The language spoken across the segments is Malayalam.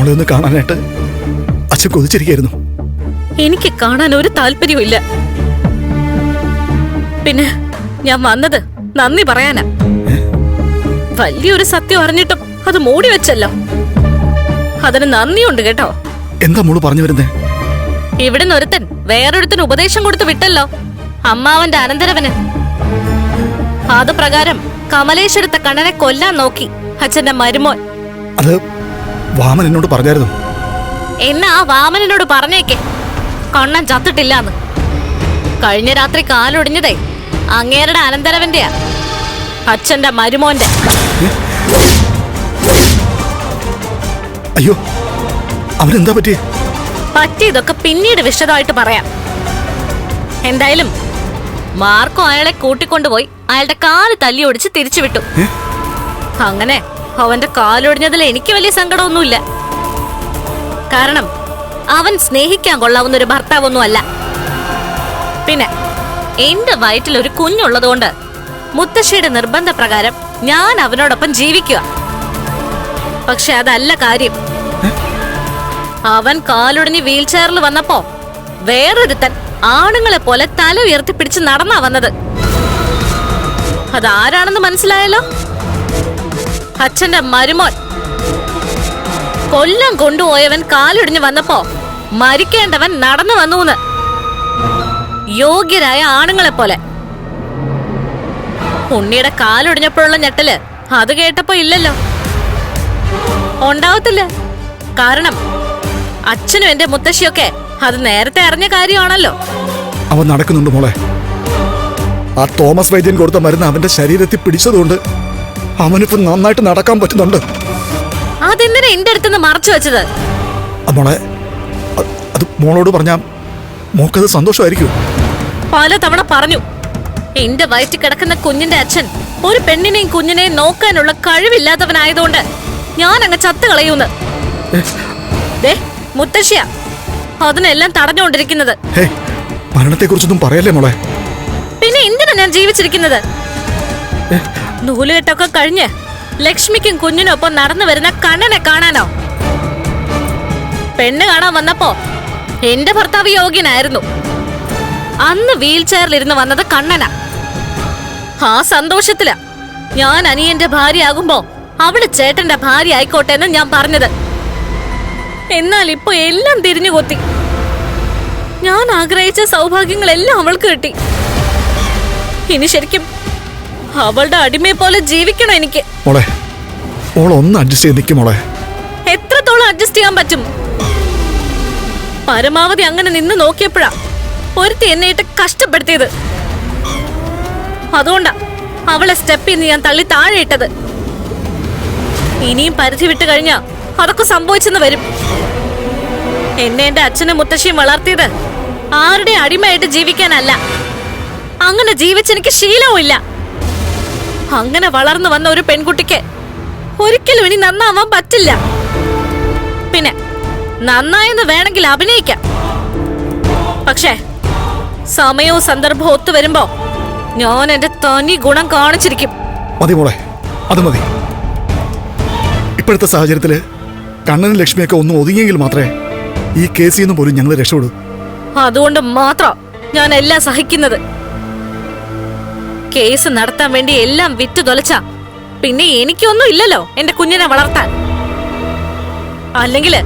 മോളെ ഒന്ന് കാണാനായിട്ട് അച്ഛൻ കൊതിച്ചിരിക്കുന്നു. എനിക്ക് കാണാൻ ഒരു താല്പര്യവും ഇല്ല. പിന്നെ ഞാൻ വന്നത് നന്ദി പറയാനാ. വലിയൊരു സത്യം അറിഞ്ഞിട്ടും അത് മൂടി വെച്ചല്ലോ. അതിന് നന്ദിയുണ്ട് കേട്ടോ. എന്താ മോള് പറഞ്ഞു വരുന്നേ? ഇവിടുന്ന് ഒരുത്തൻ വേറൊരുത്തന് ഉപദേശം കൊടുത്തു വിട്ടല്ലോ, അമ്മാവന്റെ അനന്തരവന്. അത് പ്രകാരം കമലേശ്വരത്തെ കണ്ണനെ കൊല്ലാൻ നോക്കി അച്ഛന്റെ മരുമോൻ. അത് വാമൻ എന്നോട് പറഞ്ഞായിരുന്നു. എന്നാ ആ വാമനോട് പറഞ്ഞേക്കെ കണ്ണൻ ചത്തിട്ടില്ലാന്ന്. കഴിഞ്ഞ രാത്രി കാലൊടിഞ്ഞതേ അങ്ങേരുടെ അനന്തരവന്റെയാ, അച്ഛന്റെ മരുമോന്റെ. അയ്യോ, അവനെന്താ പറ്റിയേ? പറ്റിയതൊക്കെ പിന്നീട് വിശദമായിട്ട് പറയാം. എന്തായാലും മാർക്കോ അയാളെ കൂട്ടിക്കൊണ്ടുപോയി അയാളുടെ കാല് തല്ലി ഒടിച്ച് തിരിച്ചുവിട്ടു. അങ്ങനെ അവന്റെ കാലൊടിഞ്ഞതിൽ എനിക്ക് വലിയ സങ്കടമൊന്നുമില്ല. കാരണം അവൻ സ്നേഹിക്കാൻ കൊള്ളാവുന്ന ഒരു ഭർത്താവൊന്നും അല്ല. പിന്നെ എന്റെ വയറ്റിൽ ഒരു കുഞ്ഞുള്ളതുകൊണ്ട് മുത്തശ്ശിയുടെ നിർബന്ധപ്രകാരം ഞാൻ അവനോടൊപ്പം ജീവിക്കുക. പക്ഷെ അതല്ല കാര്യം. അവൻ കാലൊടിഞ്ഞ് വീൽ ചെയറിൽ വന്നപ്പോ വേറൊരുത്തൻ ആണുങ്ങളെ പോലെ തല ഉയർത്തിപ്പിടിച്ച് നടന്നാ വന്നത്. അതാരാണെന്ന് മനസ്സിലായല്ലോ? അച്ഛന്റെ മരുമോൻ. കൊല്ലം കൊണ്ടുപോയവൻ കാലൊടിഞ്ഞ് വന്നപ്പോ മരിക്കേണ്ടവൻ നടന്നു വന്നൂന്ന്. യോഗ്യരായ ആണുങ്ങളെ പോലെ. ഉണ്ണിയുടെ കാലൊടിഞ്ഞപ്പോഴുള്ള ഞെട്ടല് അത് കേട്ടപ്പോ ഇല്ലല്ലോ, ഉണ്ടാവത്തില്ല. കാരണം അച്ഛനും എന്റെ മുത്തശ്ശിയൊക്കെ അത് നേരത്തെ അറിഞ്ഞ കാര്യമാണല്ലോ. അവൻ നടക്കുന്നുണ്ട് മോളെ. ആ തോമസ് വൈദ്യൻ കൊടുത്ത മരുന്ന് അവന്റെ ശരീരത്തിൽ പിടിച്ചതുകൊണ്ട് അവനിപ്പോ നന്നായിട്ട് നടക്കാൻ പറ്റുന്നുണ്ട്. അതെന്തിനാ എന്റെ അടുത്തുനിന്ന് മറച്ചു വെച്ചത്? മോളെ, അത് മോളോട് പറഞ്ഞാ മോക്കത് സന്തോഷമായിരിക്കും. പലതവണ പറഞ്ഞു, എന്റെ വയറ്റിൽ കിടക്കുന്ന കുഞ്ഞിന്റെ അച്ഛൻ ഒരു പെണ്ണിനെയും കുഞ്ഞിനെയും നോക്കാനുള്ള കഴിവില്ലാത്തവനായതുകൊണ്ട് ഞാൻ അങ്ങ് ചത്തു കളയൂന്ന്. മുത്തശ്ശിയ അതിനെല്ലാം തടഞ്ഞുകൊണ്ടിരിക്കുന്നത്. മരണത്തെ കുറിച്ചൊന്നും പറയല്ലേ മോളെ. പിന്നെ എന്തിനാ ഞാൻ ജീവിച്ചിരിക്കുന്നത്? നൂലുകെട്ടൊക്കെ കഴിഞ്ഞ് ലക്ഷ്മിക്കും കുഞ്ഞിനൊപ്പം നടന്നു വരുന്ന കണ്ണനെ കാണാനോ? പെണ്ണ് കാണാൻ വന്നപ്പോ എന്റെ ഭർത്താവ് യോഗ്യനായിരുന്നു. അന്ന് വീൽ ചെയറിലിരുന്ന് വന്നത് കണ്ണനാ. ആ സന്തോഷത്തിലാ ഞാൻ അനിയന്റെ ഭാര്യയാകുമ്പോ അവള് ചേട്ടന്റെ ഭാര്യ ആയിക്കോട്ടെ എന്ന് ഞാൻ പറഞ്ഞത്. എന്നാൽ ഇപ്പൊ എല്ലാം തിരിഞ്ഞു കൊത്തി. ഞാൻ ആഗ്രഹിച്ച സൗഭാഗ്യങ്ങളെല്ലാം അവൾക്ക് കിട്ടി. ഇനി ശരിക്കും അവളുടെ അടിമയെ പോലെ ജീവിക്കണം എനിക്ക്. എത്രത്തോളം അഡ്ജസ്റ്റ് ചെയ്യാൻ പറ്റും? പരമാവധി അങ്ങനെ നിന്ന് നോക്കിയപ്പോഴാ ഒരുത്തി എന്നെ ഇട്ട് കഷ്ടപ്പെടുത്തിയത്. അതുകൊണ്ടാ അവളെ സ്റ്റെപ്പിൽ നിന്ന് ഞാൻ തള്ളി താഴെ ഇട്ടത്. ഇനിയും പരിധി വിട്ട് കഴിഞ്ഞാ അതൊക്കെ സംഭവിച്ചെന്ന് വരും. എന്നെ എന്റെ അച്ഛനും മുത്തശ്ശിയും വളർത്തിയത് ആരുടെ അടിമയായിട്ട് ജീവിക്കാനല്ല. അങ്ങനെ ജീവിച്ചെനിക്ക് ശീലവും ഇല്ല. അങ്ങനെ വളർന്നു വന്ന ഒരു പെൺകുട്ടിക്ക് ഒരിക്കലും ഇനി നന്നാവാൻ പറ്റില്ല. പിന്നെ നന്നായെന്ന് വേണമെങ്കിൽ അഭിനയിക്കാം. പക്ഷേ സമയവും സന്ദർഭവും ഒത്തുവരുമ്പോ ഞാൻ എന്റെ തനി ഗുണം കാണിച്ചിരിക്കും. മതി മോളെ, അത് മതി. ഇപ്പോഴത്തെ സാഹചര്യത്തില് കണ്ണനും ലക്ഷ്മിയൊക്കെ ഒന്ന് ഒതുങ്ങിയെങ്കിൽ മാത്രമേ ഈ കേസിൽ നിന്ന് പോലും ഞങ്ങൾ രക്ഷപ്പെടൂ. അതുകൊണ്ട് മാത്രം ഞാൻ എല്ലാം സഹിക്കുന്നത്. കേസ് നടത്താൻ വേണ്ടി എല്ലാം വിറ്റു തൊലച്ച പിന്നെ എനിക്കൊന്നും ഇല്ലല്ലോ എന്റെ കുഞ്ഞിനെ വളർത്താൻ. അല്ലെങ്കില്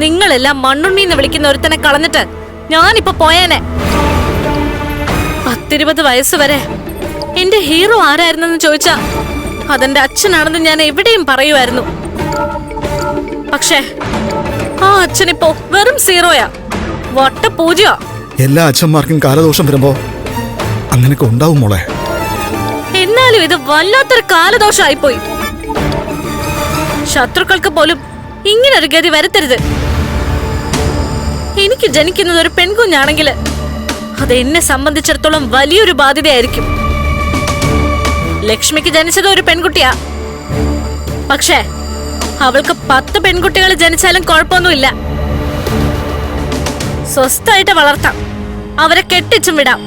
നിങ്ങളെല്ലാം മണ്ണുണ്ണീന്ന് വിളിക്കുന്ന ഒരുത്തനെ കളഞ്ഞിട്ട് ഞാനിപ്പോ പോയേനെ. 10-20 വയസ്സ് വരെ എന്റെ ഹീറോ ആരായിരുന്നെന്ന് ചോദിച്ചാ അതെന്റെ അച്ഛനാണെന്ന് ഞാൻ എവിടെയും പറയുമായിരുന്നു. പക്ഷേ ആ അച്ഛനിപ്പോ വെറും സീറോയാ, വട്ടപൂജയാ. എല്ലാ അച്ഛന്മാർക്കും കാലദോഷം വരുമ്പോ അങ്ങനെയൊക്കെ ഉണ്ടാവും മോളെ. എന്നാലും ഇത് വല്ലാത്തൊരു കാലദോഷമായിപ്പോയി. ശത്രുക്കൾക്ക് പോലും ഇങ്ങനൊരു ഗതി വരുത്തരുത്. എനിക്ക് ജനിക്കുന്നത് ഒരു പെൺകുഞ്ഞാണെങ്കിൽ അത് എന്നെ സംബന്ധിച്ചിടത്തോളം വലിയൊരു ബാധ്യതയായിരിക്കും. ലക്ഷ്മിക്ക് ജനിച്ചത് ഒരു പെൺകുട്ടിയാ. പക്ഷേ അവൾക്ക് 10 പെൺകുട്ടികൾ ജനിച്ചാലും കുഴപ്പമൊന്നുമില്ല. സ്വസ്ഥായിട്ട് വളർത്താം, അവരെ കെട്ടിച്ചും വിടാം.